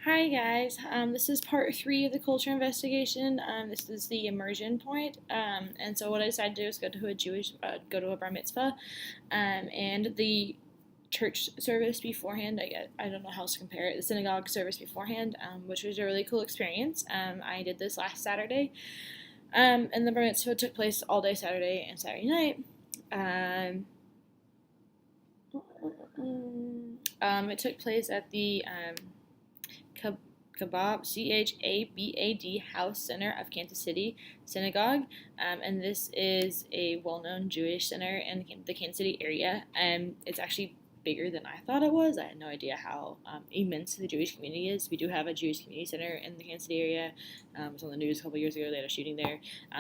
Hi guys, this is part three of the culture investigation. This is the immersion point, and so what I decided to do is go to a bar mitzvah, and the church service beforehand. I don't know how else to compare it. The synagogue service beforehand, which was a really cool experience. I did this last Saturday, and the bar mitzvah took place all day Saturday and Saturday night. It took place at the Chabad Chabad House Center of Kansas City Synagogue, and this is a well-known Jewish center in the Kansas City area. It's actually bigger than I thought it was. I had no idea how immense the Jewish community is. We do have a Jewish community center in the Kansas City area. It was on the news a couple years ago. They had a shooting there,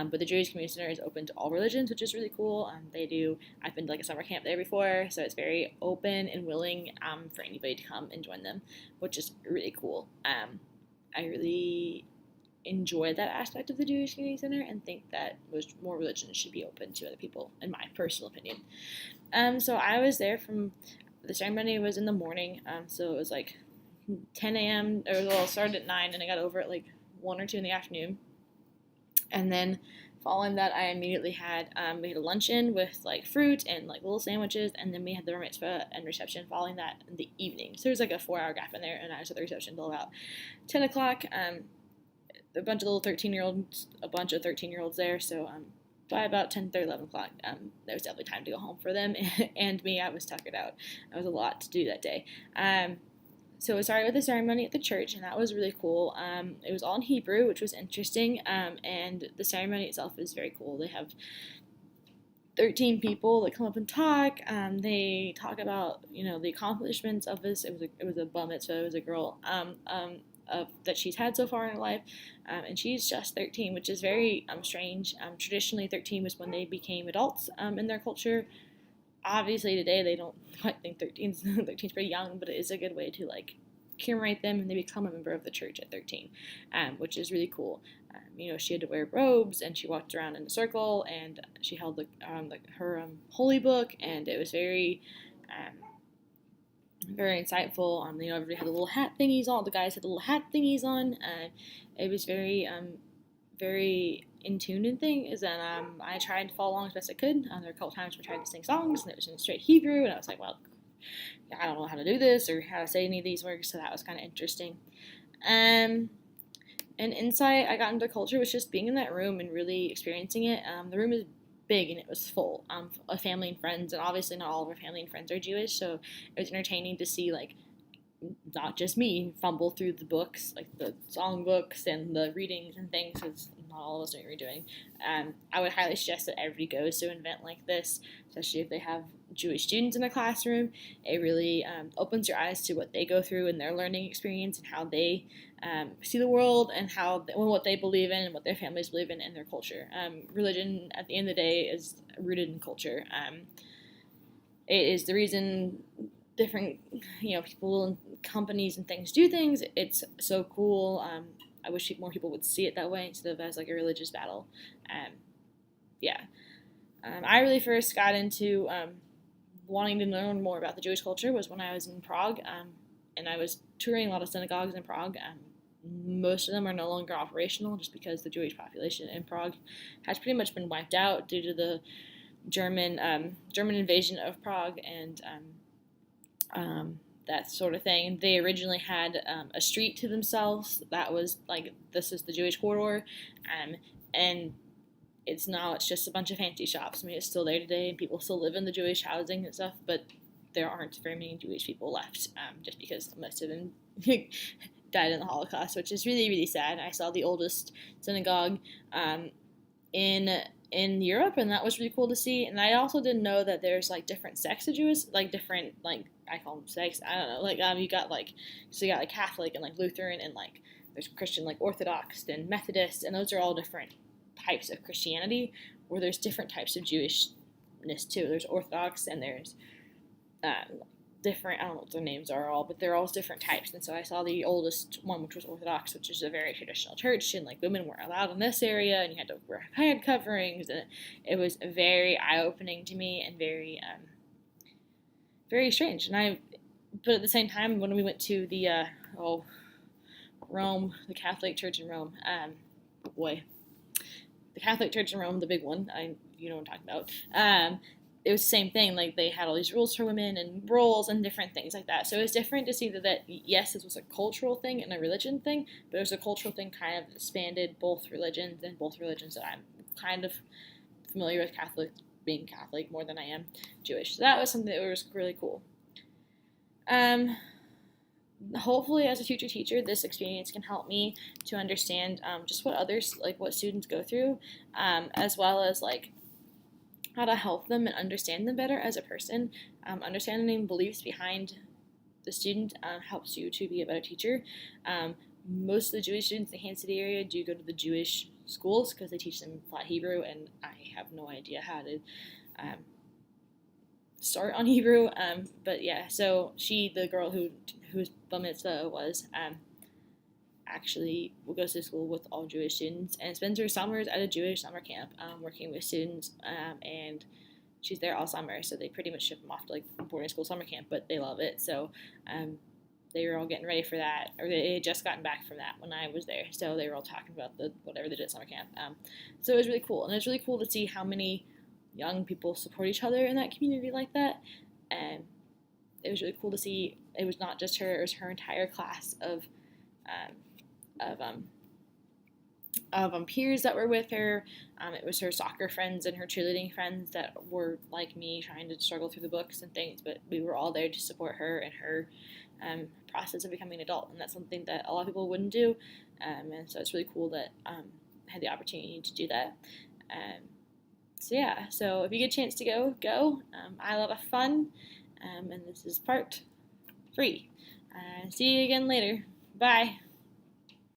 but the Jewish community center is open to all religions, which is really cool. I've been to like a summer camp there before, so it's very open and willing for anybody to come and join them, which is really cool. I really enjoy that aspect of the Jewish Community Center and think that more religions should be open to other people, in my personal opinion. So I was there from the ceremony was in the morning, so it was like 10 a.m. or well, it started at 9 and I got over at like 1 or 2 in the afternoon. And then following that, I immediately we had a luncheon with like fruit and like little sandwiches, and then we had the bar mitzvah and reception following that in the evening. So there was like a 4 hour gap in there, and I was at the reception until about 10 o'clock. A bunch of 13-year olds there, so by about 10:30, 11 o'clock, there was definitely time to go home for them, and me, I was tuckered out. It was a lot to do that day. So we started with the ceremony at the church, and that was really cool. It was all in Hebrew, which was interesting, and the ceremony itself is very cool. They have 13 people that come up and talk. They talk about the accomplishments of this. It was a bar mitzvah. It was a girl that she's had so far in her life, and she's just 13, which is very strange. Traditionally, 13 was when they became adults in their culture. Obviously today they don't quite think 13's pretty young, but it is a good way to like commemorate them, and they become a member of the church at 13, which is really cool. She had to wear robes, and she walked around in a circle, and she held her holy book, and it was very insightful. Everybody had the little hat thingies on. The guys had the little hat thingies on. It was very in tune and thing is that I tried to follow along as best I could. There were a couple times we tried to sing songs, and it was in straight Hebrew, and I was like, well, I don't know how to do this or how to say any of these words, so that was kind of interesting. An insight I got into the culture was just being in that room and really experiencing it. The room is big and it was full of family and friends, and obviously not all of our family and friends are Jewish, so it was entertaining to see like not just me fumble through the books, like the song books and the readings and things, because not all of us know what we're doing. I would highly suggest that everybody goes to an event like this, especially if they have Jewish students in the classroom. It really opens your eyes to what they go through in their learning experience and how they see the world and what they believe in and what their families believe in their culture. Religion, at the end of the day, is rooted in culture. It is the reason different people and companies and things do things. It's so cool. I wish more people would see it that way instead of as like a religious battle. Yeah. I really first got into wanting to learn more about the Jewish culture was when I was in Prague, and I was touring a lot of synagogues in Prague. Most of them are no longer operational just because the Jewish population in Prague has pretty much been wiped out due to the German invasion of Prague and that sort of thing. They originally had a street to themselves that was like, this is the Jewish corridor, and it's just a bunch of fancy shops. I mean, it's still there today, and people still live in the Jewish housing and stuff, but there aren't very many Jewish people left, just because most of them died in the Holocaust, which is really, really sad. I saw the oldest synagogue in Europe, and that was really cool to see. And I also didn't know that there's like different sects of Jews, like different, like I call them sects. I don't know, like you got like Catholic and like Lutheran, and like there's Christian, like Orthodox and Methodist, and those are all different types of Christianity. Where there's different types of Jewishness too. There's Orthodox and there's different, I don't know what their names are all, but they're all different types. And so I saw the oldest one, which was Orthodox, which is a very traditional church, and like women weren't allowed in this area, and you had to wear head coverings, and it was very eye-opening to me and very very strange. But at the same time, when we went to the Rome, the Catholic Church in Rome. The Catholic Church in Rome, the big one. You know what I'm talking about. It was the same thing. Like they had all these rules for women and roles and different things like that. So it was different to see that yes, this was a cultural thing and a religion thing, but it was a cultural thing kind of expanded both religions and both religions that I'm kind of familiar with being Catholic more than I am Jewish. So that was something that was really cool. Hopefully as a future teacher, this experience can help me to understand just what others, like what students go through, as well as like how to help them and understand them better as a person. Understanding beliefs behind the student helps you to be a better teacher. Most of the Jewish students in the Kansas City area do go to the Jewish schools because they teach them flat Hebrew, and I have no idea how to start on Hebrew. But yeah, so the girl whose bar mitzvah was, actually goes to school with all Jewish students and spends her summers at a Jewish summer camp, working with students, and she's there all summer. So they pretty much ship them off to like boarding school summer camp, but they love it. So they were all getting ready for that, or they had just gotten back from that when I was there. So they were all talking about whatever they did at summer camp. So it was really cool, and it's really cool to see how many young people support each other in that community like that. And it was really cool to see. It was not just her; it was her entire class of peers that were with her. It was her soccer friends and her cheerleading friends that were like me, trying to struggle through the books and things, but we were all there to support her and her process of becoming an adult, and that's something that a lot of people wouldn't do, and so it's really cool that I had the opportunity to do that. So yeah, so if you get a chance to go. I had a lot of fun, and this is part 3. See you again later. Bye.